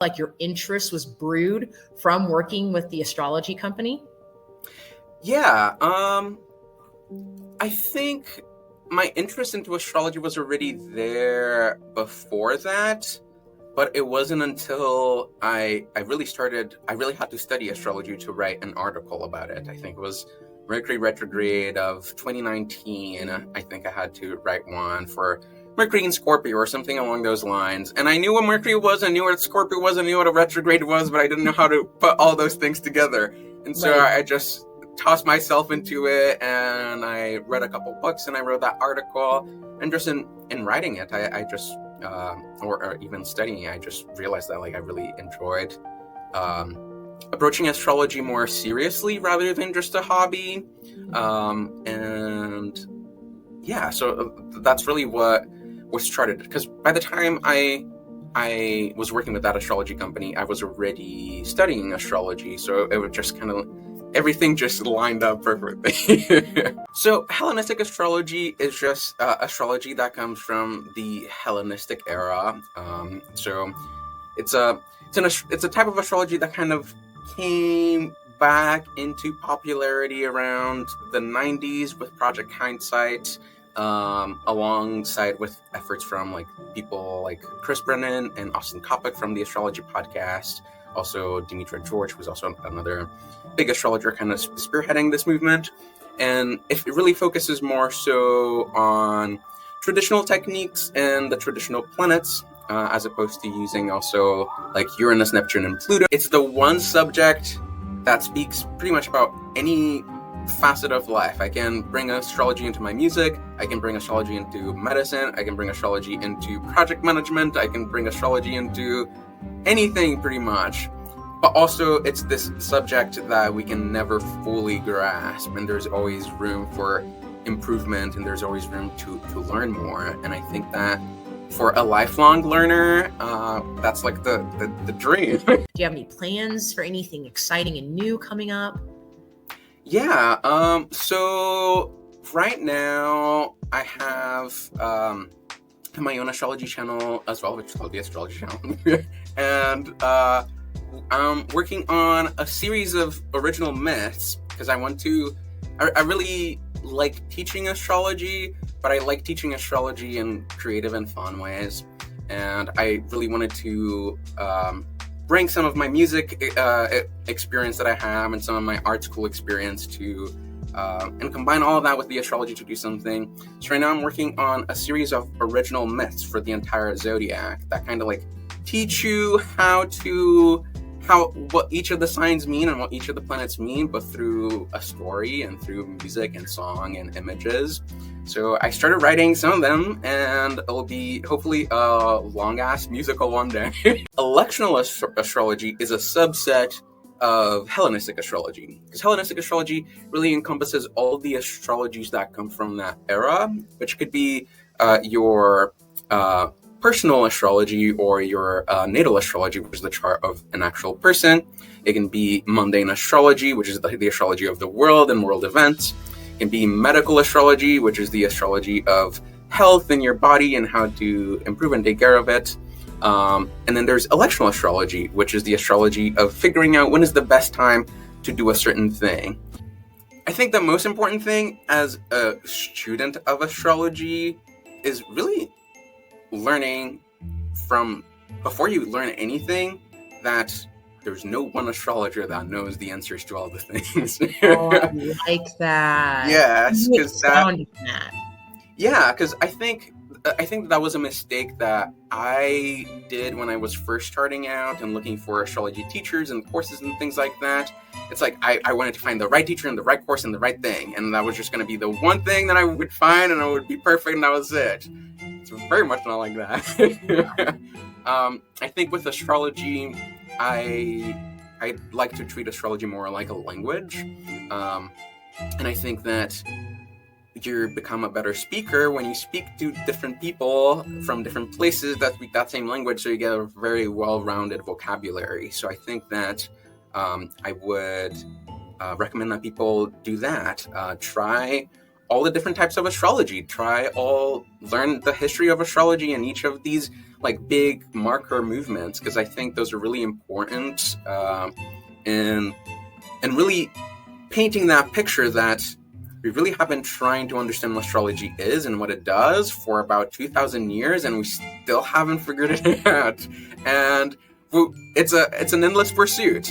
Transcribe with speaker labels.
Speaker 1: like your interest was brewed from working with the astrology company?
Speaker 2: Yeah, I think my interest into astrology was already there before that, but it wasn't until I really had to study astrology to write an article about it. I think it was Mercury retrograde of 2019. I think I had to write one for Mercury in Scorpio or something along those lines. And I knew what Mercury was, I knew what Scorpio was, I knew what a retrograde was, but I didn't know how to put all those things together. And so
Speaker 1: Right.
Speaker 2: I just tossed myself into it, and I read a couple books, and I wrote that article. And just in writing it, I just or even studying it, I just realized that I really enjoyed approaching astrology more seriously rather than just a hobby. And yeah, so that's really what started, because by the time I was working with that astrology company, I was already studying astrology, so it was just kind of everything just lined up perfectly. So Hellenistic astrology is just astrology that comes from the Hellenistic era. So it's a type of astrology that kind of came back into popularity around the 90s with Project Hindsight, alongside with efforts from people like Chris Brennan and Austin Coppock from the Astrology podcast. Also, Dimitra George, who's also another big astrologer, kind of spearheading this movement. And it really focuses more so on traditional techniques and the traditional planets, as opposed to using also Uranus, Neptune, and Pluto. It's the one subject that speaks pretty much about any facet of life. I can bring astrology into my music, I can bring astrology into medicine, I can bring astrology into project management, I can bring astrology into anything pretty much. But also it's this subject that we can never fully grasp, and there's always room for improvement, and there's always room to learn more. And I think that for a lifelong learner, that's the dream.
Speaker 1: Do you have any plans for anything exciting and new coming up?
Speaker 2: Yeah, so right now I have my own astrology channel as well, which is called the Astrology Channel. And I'm working on a series of original myths, because I really like teaching astrology, but I like teaching astrology in creative and fun ways. And I really wanted to bring some of my music experience that I have and some of my art school experience to and combine all of that with the astrology to do something. So right now I'm working on a series of original myths for the entire zodiac that kind of teach you what each of the signs mean and what each of the planets mean, but through a story and through music and song and images. So I started writing some of them, and it'll be hopefully a long-ass musical one day. Electional astrology is a subset of Hellenistic astrology, because Hellenistic astrology really encompasses all the astrologies that come from that era, which could be your personal astrology or your natal astrology, which is the chart of an actual person. It can be mundane astrology, which is the astrology of the world and world events. It can be medical astrology, which is the astrology of health in your body and how to improve and take care of it. And then there's electional astrology, which is the astrology of figuring out when is the best time to do a certain thing. I think the most important thing as a student of astrology is really learning from, before you learn anything, that there's no one astrologer that knows the answers to all the things.
Speaker 1: Oh, I like that.
Speaker 2: Yes, because
Speaker 1: that.
Speaker 2: Yeah, because I think that was a mistake that I did when I was first starting out and looking for astrology teachers and courses and things like that. It's I wanted to find the right teacher and the right course and the right thing, and that was just going to be the one thing that I would find, and it would be perfect, and that was it. It's very much not like that. I think with astrology, I like to treat astrology more like a language, and I think that you become a better speaker when you speak to different people from different places that speak that same language, so you get a very well-rounded vocabulary. So I think that I would recommend that people do that. Try all the different types of astrology. Learn the history of astrology and each of these like big marker movements, because I think those are really important in really painting that picture that we really have been trying to understand what astrology is and what it does for about 2,000 years, and we still haven't figured it out. And it's an endless pursuit.